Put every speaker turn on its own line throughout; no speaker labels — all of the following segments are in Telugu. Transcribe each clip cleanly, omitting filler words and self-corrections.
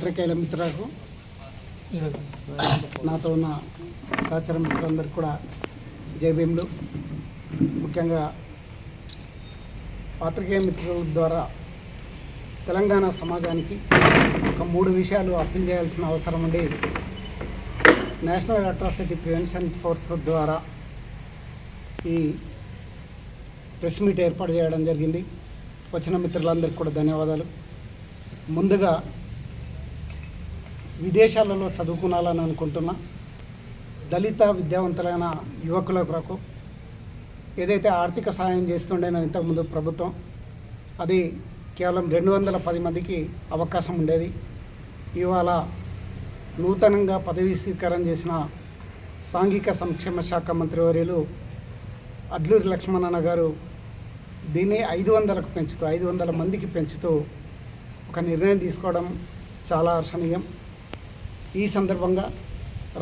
పాత్రికేయుల మిత్రులకు నాతో ఉన్న సహచర మిత్రులందరికీ కూడా జై భీములు. ముఖ్యంగా పాత్రికేయ మిత్రుల ద్వారా తెలంగాణ సమాజానికి ఒక 3 విషయాలు అప్పీల్ చేయాల్సిన అవసరం ఉండి నేషనల్ అట్రాసిటీ ప్రివెన్షన్ ఫోర్స్ ద్వారా ఈ ప్రెస్ మీట్ ఏర్పాటు చేయడం జరిగింది. వచ్చిన మిత్రులందరికీ కూడా ధన్యవాదాలు. ముందుగా విదేశాలలో చదువుకోవాలని అనుకుంటున్న దళిత విద్యావంతులైన యువకుల కొరకు ఏదైతే ఆర్థిక సహాయం చేస్తుండేనో ఇంతకుముందు ప్రభుత్వం, అది కేవలం 210 మందికి అవకాశం ఉండేది. ఇవాళ నూతనంగా పదవీ స్వీకారం చేసిన సాంఘిక సంక్షేమ శాఖ మంత్రివర్యులు అడ్లూరి లక్ష్మణన్న గారు దీన్ని 500కు పెంచుతూ 500 మందికి పెంచుతూ ఒక నిర్ణయం తీసుకోవడం చాలా హర్షణీయం. ఈ సందర్భంగా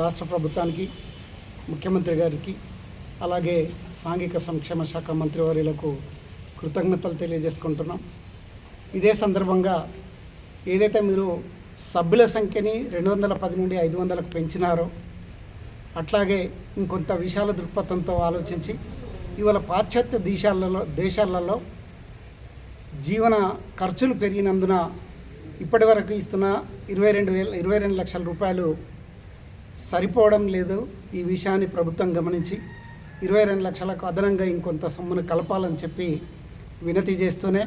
రాష్ట్ర ప్రభుత్వానికి, ముఖ్యమంత్రి గారికి, అలాగే సాంఘిక సంక్షేమ శాఖ మంత్రివర్యులకు కృతజ్ఞతలు తెలియజేసుకుంటున్నాం. ఇదే సందర్భంగా ఏదైతే మీరు సభ్యుల సంఖ్యని 210 నుండి 500కు పెంచినారో అట్లాగే ఇంకొంత విశాల దృక్పథంతో ఆలోచించి ఇవాళ పాశ్చాత్య దేశాలలో జీవన ఖర్చులు పెరిగినందున ఇప్పటి వరకు ఇస్తున్న 22 లక్షల రూపాయలు సరిపోవడం లేదు. ఈ విషయాన్ని ప్రభుత్వం గమనించి 22 లక్షలకు అదనంగా ఇంకొంత సొమ్మును కలపాలని చెప్పి వినతి చేస్తూనే